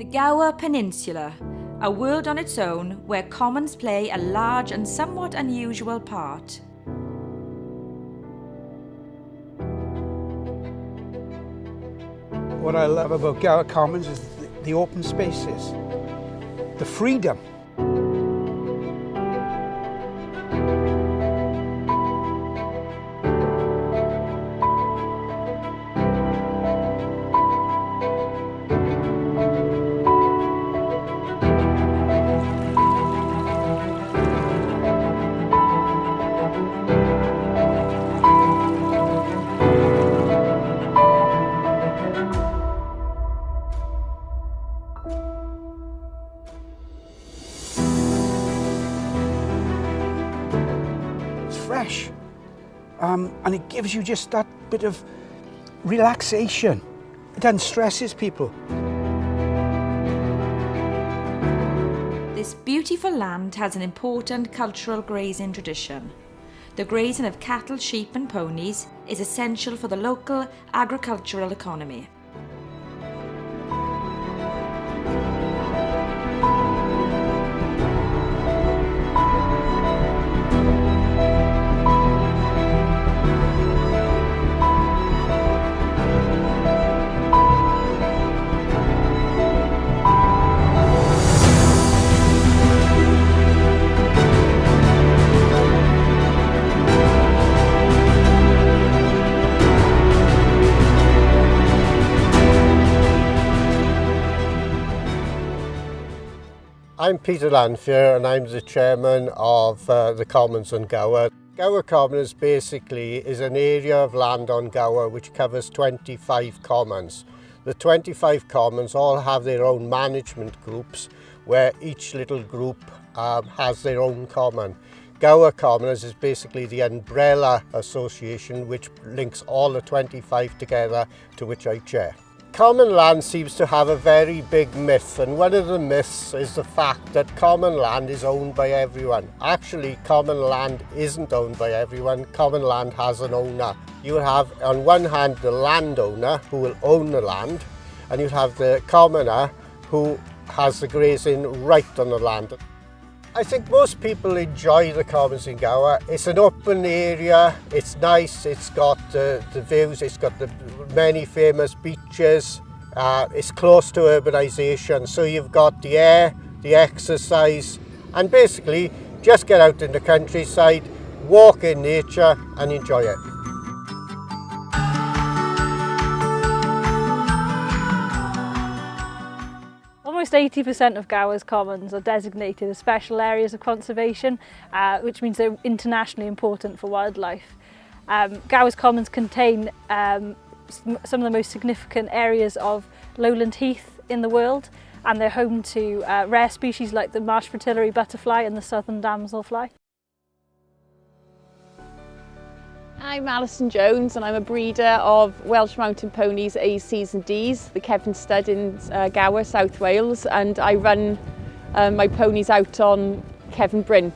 The Gower Peninsula, a world on its own where commons play a large and somewhat unusual part. What I love about Gower Commons is the open spaces, the freedom. Fresh, and it gives you just that bit of relaxation. It unstresses people. This beautiful land has an important cultural grazing tradition. The grazing of cattle, sheep and ponies is essential for the local agricultural economy. I'm Peter Lanfear and I'm the chairman of the Commons on Gower. Gower Commons basically is an area of land on Gower which covers 25 commons. The 25 commons all have their own management groups where each little group has their own common. Gower Commons is basically the umbrella association which links all the 25 together, to which I chair. Common land seems to have a very big myth, and one of the myths is the fact that common land is owned by everyone. Actually, common land isn't owned by everyone. Common land has an owner. You have on one hand the landowner who will own the land, and you have the commoner who has the grazing right on the land. I think most people enjoy the Commons in Gower. It's an open area, it's nice, it's got the views, it's got the many famous beaches, it's close to urbanisation, so you've got the air, the exercise, and basically just get out in the countryside, walk in nature and enjoy it. Almost 80% of Gower's commons are designated as special areas of conservation, which means they're internationally important for wildlife. Gower's commons contain some of the most significant areas of lowland heath in the world, and they're home to rare species like the marsh fritillary butterfly and the southern damselfly. I'm Alison Jones and I'm a breeder of Welsh Mountain Ponies ACs and Ds, the Kevin Stud in Gower, South Wales, and I run my ponies out on Kevin Bryn.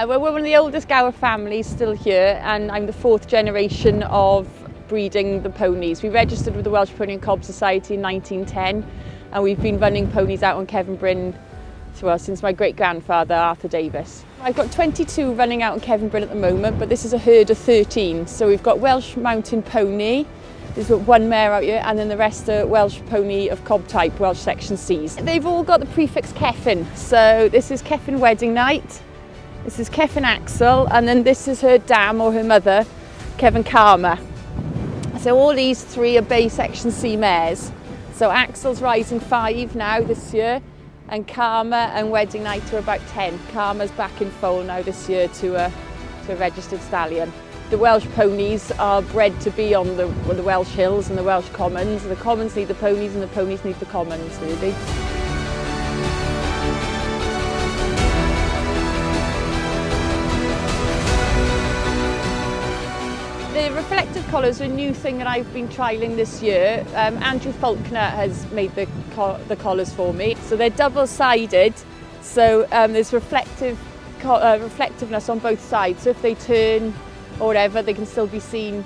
We're one of the oldest Gower families still here, and I'm the fourth generation of breeding the ponies. We registered with the Welsh Pony and Cob Society in 1910, and we've been running ponies out on Kevin Bryn since my great-grandfather, Arthur Davis. I've got 22 running out on Kevin Bryn at the moment, but this is a herd of 13. So we've got Welsh Mountain Pony, there's one mare out here, and then the rest are Welsh Pony of Cob type, Welsh Section Cs. They've all got the prefix Kevin. So this is Kevin Wedding Night, this is Kevin Axel, and then this is her dam or her mother, Kevin Karma. So all these three are Bay Section C mares. So Axel's rising 5 now this year, and Karma and Wedding Night are about 10. Karma's back in foal now this year to a registered stallion. The Welsh ponies are bred to be on the Welsh hills and the Welsh commons. The commons need the ponies and the ponies need the commons, really. The reflective collars are a new thing that I've been trialling this year. Andrew Faulkner has made the collars for me. So they're double-sided, so there's reflectiveness on both sides. So if they turn or whatever, they can still be seen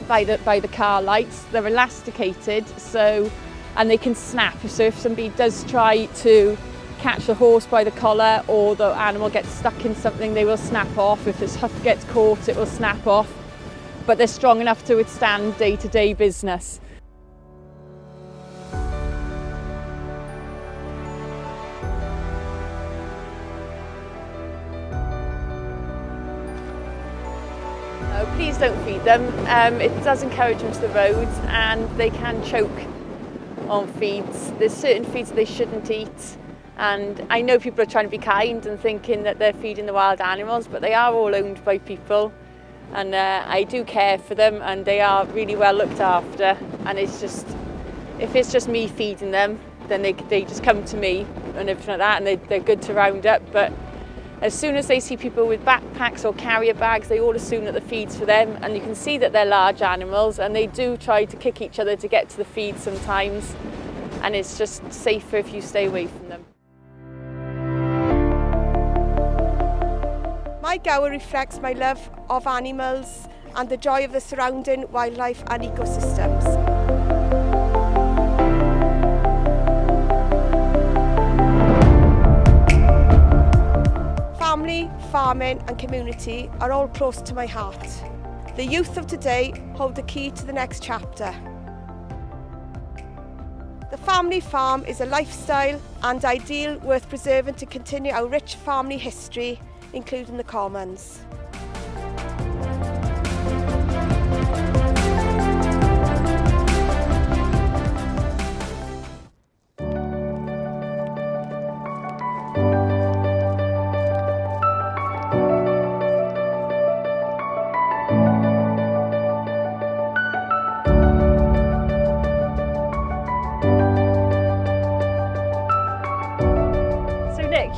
by the car lights. They're elasticated, so and they can snap. So if somebody does try to catch the horse by the collar or the animal gets stuck in something, they will snap off. If its hoof gets caught, it will snap off. But they're strong enough to withstand day-to-day business. No, please don't feed them. It does encourage them to the roads, and they can choke on feeds. There's certain feeds they shouldn't eat. And I know people are trying to be kind and thinking that they're feeding the wild animals, but they are all owned by people. And I do care for them, and they are really well looked after. And it's just, if it's just me feeding them, then they just come to me and everything like that, and they're good to round up. But as soon as they see people with backpacks or carrier bags, they all assume that the feed's for them. And you can see that they're large animals, and they do try to kick each other to get to the feed sometimes. And it's just safer if you stay away from them. My Gower reflects my love of animals and the joy of the surrounding wildlife and ecosystems. Family, farming and community are all close to my heart. The youth of today hold the key to the next chapter. The family farm is a lifestyle and ideal worth preserving to continue our rich family history, including the Commons.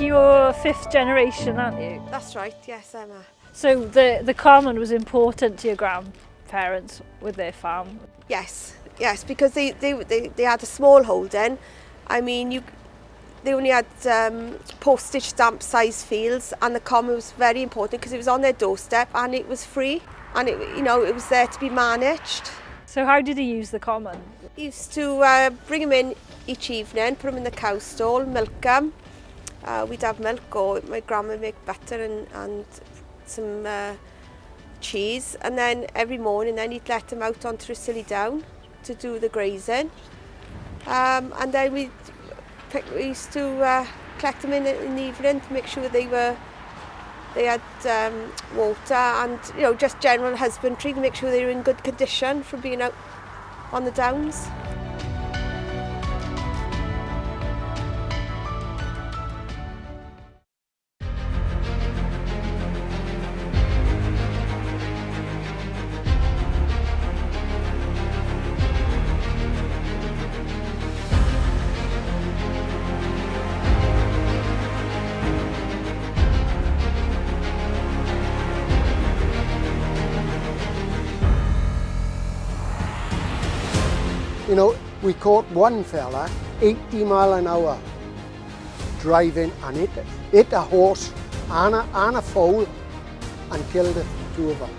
You're fifth generation, aren't you? That's right, yes, Emma. So the common was important to your grandparents with their farm? Yes, because they had a small holding. I mean, they only had postage stamp size fields, and the common was very important because it was on their doorstep and it was free, and it was there to be managed. So how did he use the common? He used to bring them in each evening, put them in the cow stall, milk them. We'd have milk, or my grandma would make butter and some cheese, and then every morning then he'd let them out onto Silly Down to do the grazing, and then we used to collect them in the evening to make sure they had water and just general husbandry to make sure they were in good condition from being out on the downs. We caught one fella 80 mile an hour driving, and hit a horse and a foal and killed the two of them.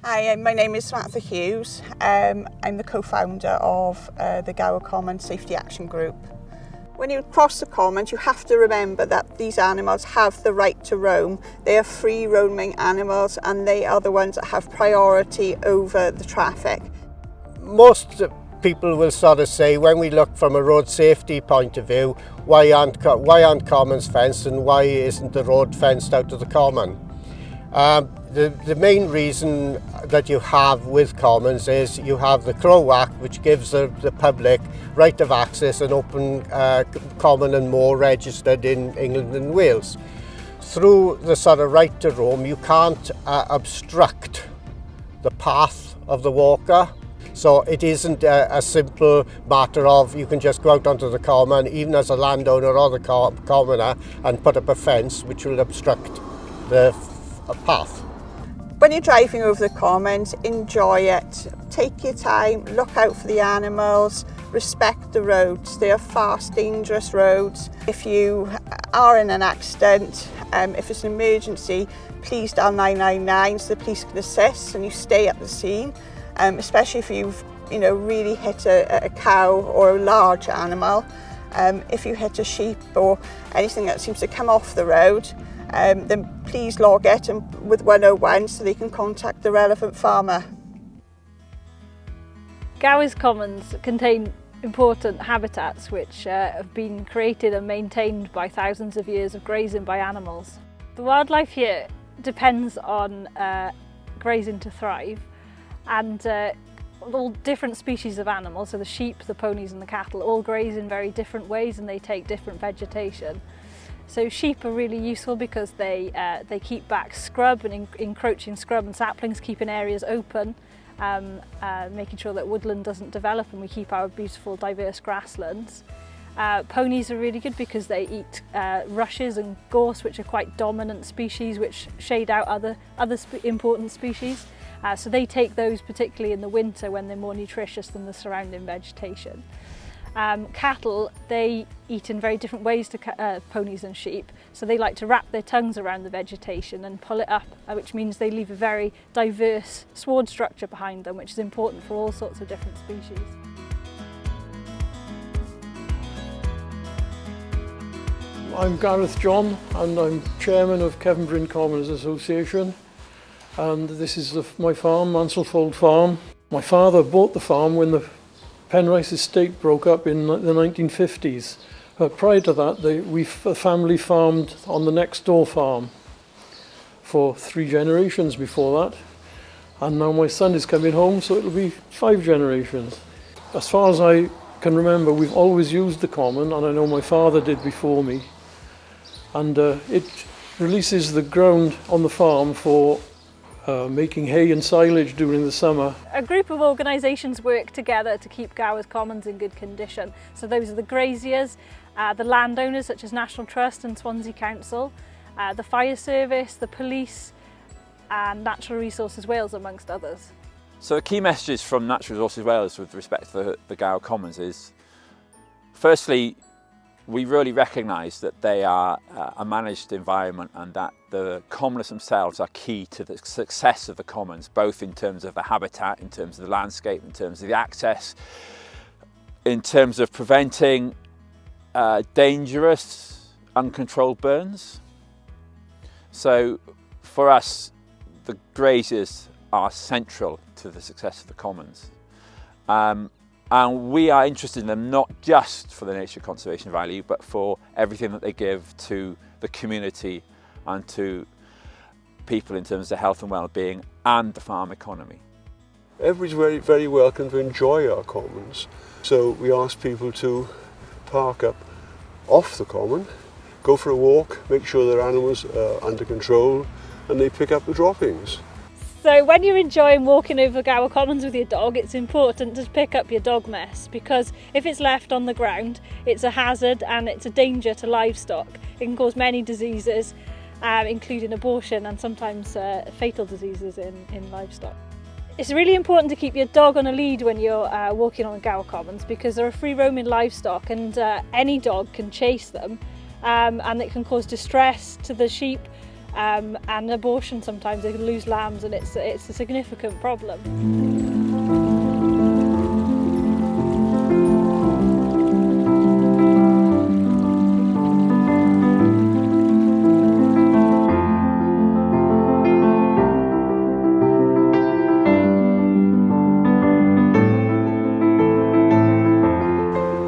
Hi, my name is Samantha Hughes. I'm the co-founder of the Gower Commons Safety Action Group. When you cross the Commons, you have to remember that these animals have the right to roam. They are free roaming animals, and they are the ones that have priority over the traffic. Most people will sort of say, when we look from a road safety point of view, why aren't commons fenced, and why isn't the road fenced out to the common? The main reason that you have with commons is you have the Crow Act, which gives the public right of access and open common and moor registered in England and Wales. Through the sort of right to roam, you can't obstruct the path of the walker. So it isn't a simple matter of you can just go out onto the common, even as a landowner or the commoner, and put up a fence which will obstruct the path. When you're driving over the Commons, enjoy it. take your time, look out for the animals, respect the roads. They are fast, dangerous roads. If you are in an accident, if it's an emergency, please dial 999 so the police can assist and you stay at the scene, especially if you've really hit a cow or a large animal. If you hit a sheep or anything that seems to come off the road, then please log it with 101 so they can contact the relevant farmer. Gower's Commons contain important habitats which have been created and maintained by thousands of years of grazing by animals. The wildlife here depends on grazing to thrive, and all different species of animals, so the sheep, the ponies and the cattle, all graze in very different ways and they take different vegetation. So sheep are really useful because they keep back scrub and encroaching scrub and saplings, keeping areas open, making sure that woodland doesn't develop and we keep our beautiful diverse grasslands. Ponies are really good because they eat rushes and gorse, which are quite dominant species which shade out other important species. So they take those particularly in the winter when they're more nutritious than the surrounding vegetation. Cattle, they eat in very different ways to ponies and sheep, so they like to wrap their tongues around the vegetation and pull it up, which means they leave a very diverse sward structure behind them, which is important for all sorts of different species. I'm Gareth John and I'm chairman of Gower Commons Association, and this is my farm, Mansellfold Farm. My father bought the farm when the Penrice estate broke up in the 1950s. But prior to that, the family farmed on the next door farm for 3 generations before that. And now my son is coming home, so it'll be 5 generations. As far as I can remember, we've always used the common, and I know my father did before me. And it releases the ground on the farm for making hay and silage during the summer. A group of organisations work together to keep Gower Commons in good condition. So those are the graziers, the landowners such as National Trust and Swansea Council, the fire service, the police and Natural Resources Wales, amongst others. So the key messages from Natural Resources Wales with respect to the Gower Commons is, firstly, we really recognise that they are a managed environment and that the commoners themselves are key to the success of the commons, both in terms of the habitat, in terms of the landscape, in terms of the access, in terms of preventing dangerous, uncontrolled burns. So for us, the graziers are central to the success of the commons. And we are interested in them not just for the nature conservation value, but for everything that they give to the community and to people in terms of health and well-being and the farm economy. Everybody's very, very welcome to enjoy our commons. So we ask people to park up off the common, go for a walk, make sure their animals are under control, and they pick up the droppings. So when you're enjoying walking over Gower Commons with your dog, it's important to pick up your dog mess, because if it's left on the ground, it's a hazard and it's a danger to livestock. It can cause many diseases, including abortion and sometimes fatal diseases in livestock. It's really important to keep your dog on a lead when you're walking on Gower Commons, because they're a free-roaming livestock and any dog can chase them, and it can cause distress to the sheep. And abortion sometimes, they can lose lambs, and it's a significant problem.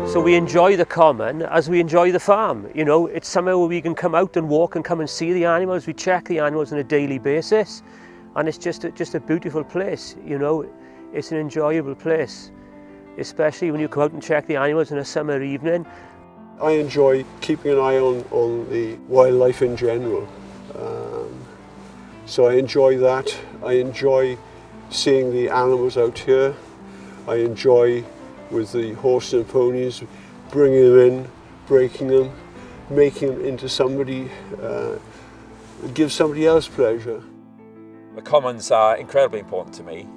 So we enjoy the common as we enjoy the farm. You know, it's somewhere where we can come out and walk and come and see the animals. We check the animals on a daily basis, and it's just a beautiful place. You know, it's an enjoyable place, especially when you come out and check the animals on a summer evening. I enjoy keeping an eye on the wildlife in general. So I enjoy that. I enjoy seeing the animals out here. I enjoy, with the horses and ponies, bringing them in, breaking them, making them into somebody, give somebody else pleasure. The commons are incredibly important to me.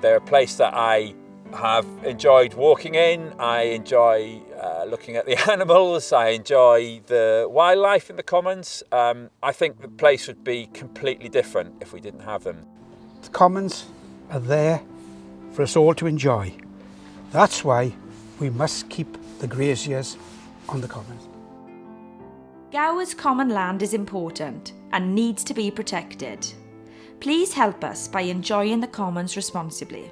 They're a place that I have enjoyed walking in. I enjoy looking at the animals. I enjoy the wildlife in the commons. I think the place would be completely different if we didn't have them. The commons are there for us all to enjoy. That's why we must keep the graziers on the commons. Gower's common land is important and needs to be protected. Please help us by enjoying the commons responsibly.